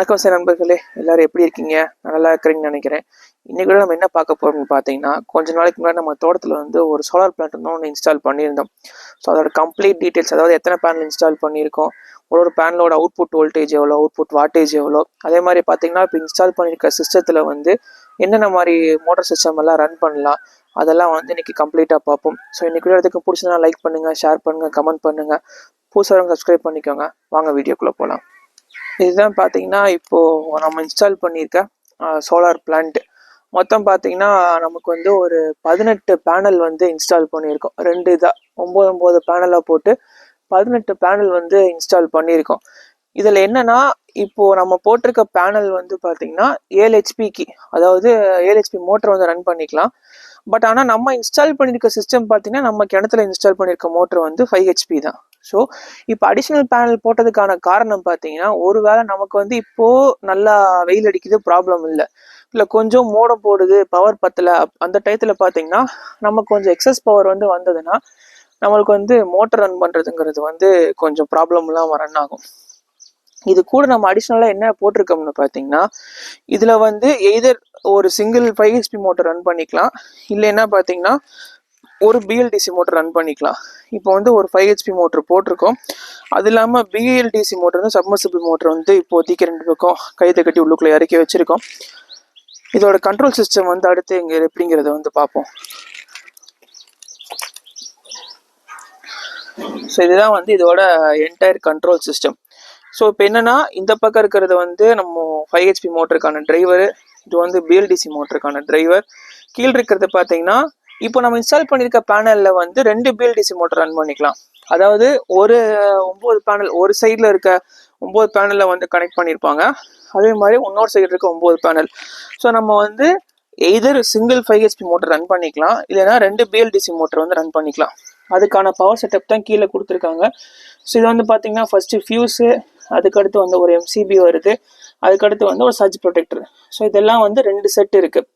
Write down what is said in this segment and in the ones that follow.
வணக்கம் சார் நண்பர்களே, எல்லாரும் எப்படி இருக்கீங்க? நல்லா இருக்கிறீங்கன்னு நினைக்கிறேன். இன்னைக்கு கூட நம்ம என்ன பார்க்க போறோம்னு பார்த்தீங்கன்னா, கொஞ்ச நாளைக்கு முன்னாடி நம்ம தோட்டத்தில் வந்து ஒரு சோலார் பிளான்ட் வந்து ஒன்று இன்ஸ்டால் பண்ணியிருந்தோம். ஸோ அதோட கம்ப்ளீட் டீட்டெயில்ஸ், அதாவது எத்தனை பேனல் இன்ஸ்டால் பண்ணியிருக்கோம், ஒரு பேனலோட அவுட்புட் வோல்டேஜ் எவ்வளோ, அவுட்புட் வாட்டேஜ் எவ்வளோ, அதே மாதிரி பார்த்தீங்கன்னா இப்போ இன்ஸ்டால் பண்ணியிருக்க சிஸ்டத்தில் வந்து என்னென்ன மாதிரி மோட்டர் சிஸ்டம் எல்லாம் ரன் பண்ணலாம், அதெல்லாம் வந்து இன்னைக்கு கம்ப்ளீட்டாக பார்ப்போம். ஸோ இன்னைக்கு கூட எதுக்கு பிடிச்சதுனா லைக் பண்ணுங்கள், ஷேர் பண்ணுங்கள், கமெண்ட் பண்ணுங்கள், புதுசாக சப்ஸ்கிரைப் பண்ணிக்கோங்க. வாங்க வீடியோக்குள்ளே போகலாம். இதுதான் பார்த்தீங்கன்னா இப்போது நம்ம இன்ஸ்டால் பண்ணியிருக்க சோலார் பிளான்ட். மொத்தம் பார்த்தீங்கன்னா நமக்கு வந்து ஒரு 18 பேனல் வந்து இன்ஸ்டால் பண்ணியிருக்கோம். 2 இதாக 9 பேனலாக போட்டு 18 பேனல் வந்து இன்ஸ்டால் பண்ணியிருக்கோம். இதில் என்னன்னா, இப்போது நம்ம போட்டிருக்க பேனல் வந்து பார்த்தீங்கன்னா 7 ஹெச்பிக்கு, அதாவது 7 ஹெச்பி மோட்டர் வந்து ரன் பண்ணிக்கலாம். பட் ஆனால் நம்ம இன்ஸ்டால் பண்ணியிருக்க சிஸ்டம் பார்த்தீங்கன்னா நம்ம கிணத்துல இன்ஸ்டால் பண்ணியிருக்க மோட்டர் வந்து 5 ஹெச்பி தான். ஸோ இப்போ அடிஷ்னல் பேனல் போட்டதுக்கான காரணம் பார்த்தீங்கன்னா, ஒருவேளை நமக்கு வந்து இப்போது நல்லா வெயில் அடிக்குது, ப்ராப்ளம் இல்லை கொஞ்சம் மோடம் போடுது, பவர் பத்தலை, அந்த டயத்தில் பார்த்தீங்கன்னா நமக்கு கொஞ்சம் எக்ஸஸ் பவர் வந்து வந்ததுன்னா நம்மளுக்கு வந்து மோட்டர் ரன் பண்ணுறதுங்கிறது வந்து கொஞ்சம் ப்ராப்ளம்லாம் ரன் ஆகும். இது கூட நம்ம அடிஷ்னலாக என்ன போட்டிருக்கோம்னு பார்த்தீங்கன்னா, இதில் வந்து எய்தர் ஒரு சிங்கிள் 5 ஹெச்பி மோட்டர் ரன் பண்ணிக்கலாம், இல்லைன்னா பார்த்தீங்கன்னா ஒரு பிஎல்டிசி மோட்டர் ரன் பண்ணிக்கலாம். இப்போ வந்து ஒரு 5 ஹெச்பி மோட்டர் போட்டிருக்கோம். அது இல்லாமல் பிஎல்டிசி மோட்டர் வந்து சப்மர்சிபிள் மோட்டர் வந்து இப்போதைக்கு 2 பக்கம் கைத்தை கட்டி உள்ளுக்குள்ளே இறக்கி வச்சுருக்கோம். இதோட கண்ட்ரோல் சிஸ்டம் வந்து அடுத்து இங்கே எப்படிங்கிறத வந்து பார்ப்போம். ஸோ இதுதான் வந்து இதோட என்டையர் கண்ட்ரோல் சிஸ்டம். ஸோ இப்போ என்னென்னா, இந்த பக்கம் இருக்கிறது வந்து நம்ம 5 ஹெச்பி மோட்டருக்கான டிரைவர், இது வந்து பிஎல்டிசி மோட்டருக்கான டிரைவர். கீழே இருக்கிறது பார்த்தீங்கன்னா, இப்போ நம்ம இன்ஸ்டால் பண்ணியிருக்க பேனலில் வந்து 2 பிஎல்டிசி மோட்டர் ரன் பண்ணிக்கலாம். அதாவது ஒரு 9 பேனல், ஒரு சைடில் இருக்க 9 பேனலில் வந்து கனெக்ட் பண்ணியிருப்பாங்க, அதே மாதிரி இன்னொரு சைடு இருக்க 9 பேனல். ஸோ நம்ம வந்து either single 5 HP motor run பண்ணிக்கலாம், இல்லைன்னா 2 பிஎல்டிசி மோட்டர் வந்து ரன் பண்ணிக்கலாம். அதுக்கான பவர் செட்டப் தான் கீழே கொடுத்துருக்காங்க. ஸோ இது வந்து பார்த்தீங்கன்னா ஃபஸ்ட்டு ஃபியூஸு, அதுக்கடுத்து வந்து ஒரு எம்சிபி வருது, அதுக்கடுத்து வந்து ஒரு சர்ஜ் ப்ரொடெக்டர். ஸோ இதெல்லாம் வந்து 2 செட் இருக்குது.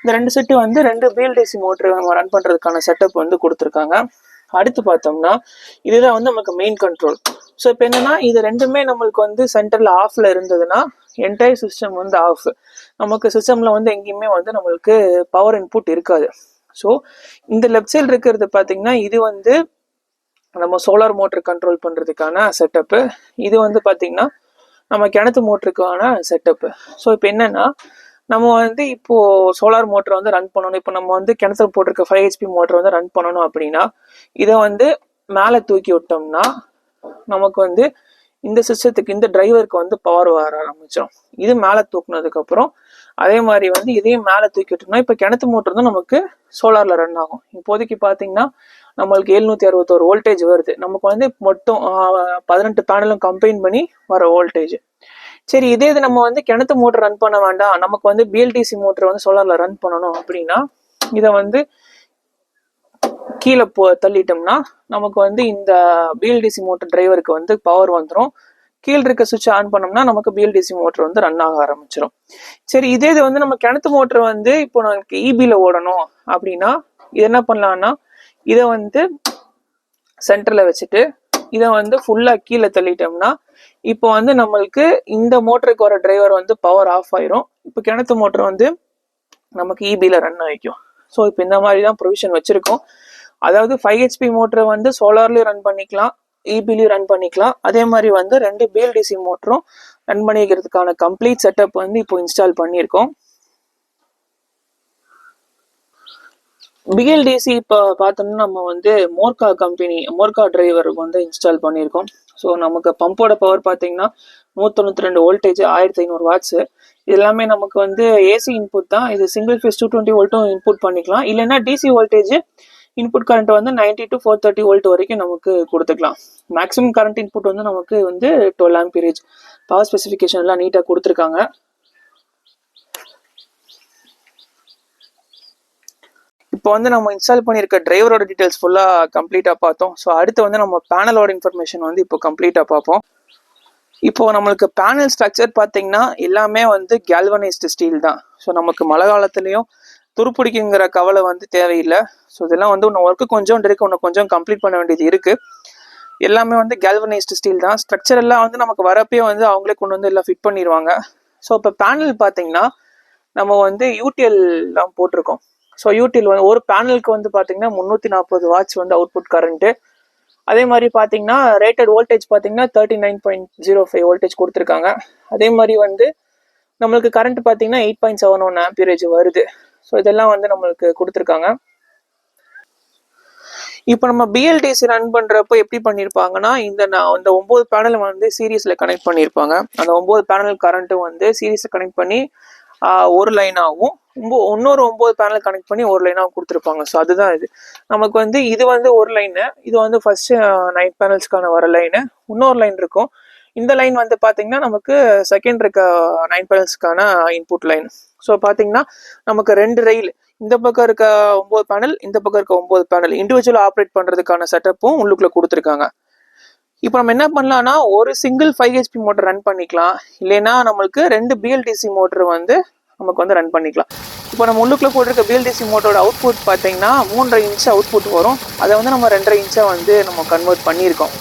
இந்த 2 செட்டு வந்து 2 பிஎல்டிசி மோட்டர் நம்ம ரன் பண்ணுறதுக்கான செட்டப் வந்து கொடுத்துருக்காங்க. அடுத்து பார்த்தோம்னா இதுதான் வந்து நமக்கு மெயின் கண்ட்ரோல். ஸோ இப்போ என்னென்னா, இது ரெண்டுமே நம்மளுக்கு வந்து சென்டரில் ஆஃபில் இருந்ததுன்னா என்டையர் சிஸ்டம் வந்து ஆஃப். நமக்கு சிஸ்டமில் வந்து எங்கேயுமே வந்து நம்மளுக்கு பவர் இன்புட் இருக்காது. ஸோ இந்த லெஃப்ட் சைடு இருக்கிறது பார்த்தீங்கன்னா, இது வந்து நம்ம சோலார் மோட்டர் கண்ட்ரோல் பண்ணுறதுக்கான செட்டப்பு. இது வந்து பார்த்தீங்கன்னா நம்ம கிணத்து மோட்டருக்கான செட்டப்பு. ஸோ இப்போ என்னென்னா, நம்ம வந்து இப்போது சோலார் மோட்டரை வந்து ரன் பண்ணணும். இப்போ நம்ம வந்து கிணத்துல போட்டிருக்க 5 ஹெச்பி மோட்டர் வந்து ரன் பண்ணணும் அப்படின்னா, இதை வந்து மேலே தூக்கி விட்டோம்னா நமக்கு வந்து இந்த சிஸ்டத்துக்கு, இந்த டிரைவருக்கு வந்து பவர் வர ஆரம்பிச்சிடும். இது மேலே தூக்குனதுக்கப்புறம் அதே மாதிரி வந்து இதையும் மேலே தூக்கி விட்டோம்னா இப்போ கிணத்து மோட்டர் தான் நமக்கு சோலாரில் ரன் ஆகும். இப்போதைக்கு பார்த்தீங்கன்னா நம்மளுக்கு 761 வோல்டேஜ் வருது. நமக்கு வந்து மொத்தம் 18 பேனலும் கம்பைன் பண்ணி வர வோல்டேஜ். சரி, இதே இது நம்ம வந்து கிணத்து மோட்டர் ரன் பண்ண வேண்டாம், நமக்கு வந்து பிஎல்டிசி மோட்டர் வந்து சோலாரில் ரன் பண்ணணும் அப்படின்னா, இதை வந்து கீழே தள்ளிட்டோம்னா நமக்கு வந்து இந்த பிஎல்டிசி மோட்டர் டிரைவருக்கு வந்து பவர் வந்துடும். கீழே இருக்க சுவிட்ச் ஆன் பண்ணோம்னா நமக்கு பிஎல்டிசி மோட்டர் வந்து ரன் ஆக ஆரம்பிச்சிடும். சரி, இதே இது வந்து நம்ம கிணத்து மோட்டர் வந்து இப்போ நமக்கு இபியில் ஓடணும் அப்படின்னா இது என்ன பண்ணலான்னா, இதை வந்து சென்டரில் வச்சுட்டு இதை வந்து ஃபுல்லாக கீழே தள்ளிட்டோம்னா இப்போ வந்து நம்மளுக்கு இந்த மோட்டருக்கு வர டிரைவர் வந்து பவர் ஆஃப் ஆயிரும். இப்போ கிணத்து மோட்டர் வந்து நமக்கு இபியில் ரன் ஆகிக்கும். ஸோ இப்போ இந்த மாதிரி தான் ப்ரொவிஷன் வச்சுருக்கோம். அதாவது 5 ஹெச்பி மோட்டரை வந்து சோலார்லேயும் ரன் பண்ணிக்கலாம், இபிலையும் ரன் பண்ணிக்கலாம். அதே மாதிரி வந்து 2 பிஎல்டிசி மோட்டரும் ரன் பண்ணிக்கிறதுக்கான கம்ப்ளீட் செட்டப் வந்து இப்போ இன்ஸ்டால் பண்ணியிருக்கோம். பிஎல்டிசி இப்போ பார்த்தோம்னா நம்ம வந்து மோர்கா டிரைவர் வந்து இன்ஸ்டால் பண்ணியிருக்கோம். ஸோ நமக்கு பம்போட பவர் பார்த்தீங்கன்னா 192 வோல்டேஜ், 1500 வாட்ஸு. இது எல்லாமே நமக்கு வந்து ஏசி இன்புட் தான். இது சிங்கிள் ஃபேஸ் 220 வோல்ட்டும் இன்புட் பண்ணிக்கலாம், இல்லைன்னா டிசி வோல்டேஜ் இன்புட் கரண்ட் வந்து 90 to 430 வோல்ட் வரைக்கும் நமக்கு கொடுத்துக்கலாம். மேக்ஸிமம் கரண்ட் இன்புட் வந்து நமக்கு வந்து 12 ஆம்பியரேஜ். பவர் ஸ்பெசிஃபிகேஷன் எல்லாம் நீட்டாக கொடுத்துருக்காங்க. இப்போ வந்து நம்ம இன்ஸ்டால் பண்ணியிருக்க டிரைவரோட டீட்டெயில்ஸ் ஃபுல்லாக கம்ப்ளீட்டாக பார்த்தோம். ஸோ அடுத்து வந்து நம்ம பேனலோட இன்ஃபர்மேஷன் வந்து இப்போ கம்ப்ளீட்டாக பார்ப்போம். இப்போது நம்மளுக்கு பேனல் ஸ்ட்ரக்சர் பார்த்தீங்கன்னா எல்லாமே வந்து கேல்வனைஸ்டு ஸ்டீல் தான். ஸோ நமக்கு மழை காலத்துலேயும் துருப்பிடிக்குங்கிற கவலை வந்து தேவையில்லை. ஸோ இதெல்லாம் வந்து இன்னும் ஒர்க்கு கொஞ்சம் இருக்கு, இன்னும் கொஞ்சம் கம்ப்ளீட் பண்ண வேண்டியது இருக்குது. எல்லாமே வந்து கேல்வனைஸ்டு ஸ்டீல் தான். ஸ்ட்ரக்சர் எல்லாம் வந்து நமக்கு வரப்பே வந்து அவங்களே கொண்டு வந்து எல்லாம் ஃபிட் பண்ணிடுவாங்க. ஸோ இப்போ பேனல் பார்த்தீங்கன்னா நம்ம வந்து யூடிஎல் தான் போட்டிருக்கோம். ஸோ யூடிஎல் வந்து ஒரு பேனலுக்கு வந்து பார்த்தீங்கன்னா 340 வாட்ஸ் வந்து அவுட்புட் கரண்ட்டு. அதே மாதிரி பார்த்தீங்கன்னா ரேட்டட் வோல்டேஜ் பார்த்தீங்கன்னா 39.05 வோல்டேஜ் கொடுத்துருக்காங்க. அதே மாதிரி வந்து நம்மளுக்கு கரண்ட் பார்த்தீங்கன்னா 8.71 ஆம்பியரேஜ் வருது. ஸோ இதெல்லாம் வந்து நம்மளுக்கு கொடுத்துருக்காங்க. இப்போ நம்ம பிஎல்டிசி ரன் பண்ணுறப்போ எப்படி பண்ணியிருப்பாங்கன்னா இந்த 9 பேனல் வந்து சீரீஸில் கனெக்ட் பண்ணியிருப்பாங்க. அந்த 9 பேனல் கரண்ட்டும் வந்து சீரீஸில் கனெக்ட் பண்ணி ஒரு லைனாகவும் இன்னொரு 9 பேனல் கனெக்ட் பண்ணி ஒரு லைனாகவும் கொடுத்துருப்பாங்க. ஸோ அதுதான் நமக்கு வந்து இது வந்து ஒரு லைனு, இது வந்து ஃபர்ஸ்ட் 9 பேனல்ஸ்க்கான வர லைனு. இன்னொரு லைன் இருக்கும். இந்த லைன் வந்து பார்த்தீங்கன்னா நமக்கு செகண்ட் இருக்க 9 பேனல்ஸ்க்கான இன்புட் லைன். ஸோ பார்த்தீங்கன்னா நமக்கு 2 ரயில், இந்த பக்கம் இருக்க 9 பேனல், இந்த பக்கம் இருக்க 9 பேனல் இண்டிவிஜுவலாக ஆப்ரேட் பண்ணுறதுக்கான செட்டப்பும் உள்ளுக்குள்ள கொடுத்துருக்காங்க. இப்போ நம்ம என்ன பண்ணலாம்னா ஒரு சிங்கிள் 5 HP மோட்டர் ரன் பண்ணிக்கலாம், இல்லைன்னா நம்மளுக்கு 2 பிஎல்டிசி மோட்டர் வந்து நமக்கு வந்து ரன் பண்ணிக்கலாம். இப்போ நம்ம உள்ளுக்குள்ள போட்டிருக்க பிஎல்டிசி மோட்டரோட அவுட்புட் பார்த்தீங்கன்னா 3.5 இன்ச் அவுட்புட் வரும். அதை வந்து நம்ம 2.5 இன்ச்சா வந்து நம்ம கன்வெர்ட் பண்ணியிருக்கோம்.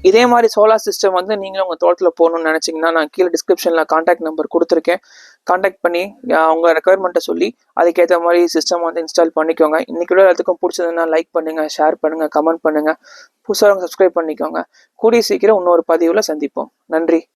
இதே மாதிரி சோலார் சிஸ்டம் வந்து நீங்களும் உங்கள் தோட்டத்தில் போகணும்னு நினச்சிங்கன்னா நான் கீழே டிஸ்கிரிப்ஷனில் கான்டாக்ட் நம்பர் கொடுத்துருக்கேன். கான்டாக்ட் பண்ணி உங்கள் ரெக்குயர்மெண்ட்டை சொல்லி அதுக்கேற்ற மாதிரி சிஸ்டம் வந்து இன்ஸ்டால் பண்ணிக்கோங்க. இன்றைக்கி எல்லாத்துக்கும் பிடிச்சதுன்னா லைக் பண்ணுங்கள், ஷேர் பண்ணுங்கள், கமெண்ட் பண்ணுங்கள். புதுசாக சப்ஸ்கிரைப் பண்ணிக்கோங்க. கூடிய சீக்கிரம் இன்னொரு பதிவில் சந்திப்போம். நன்றி.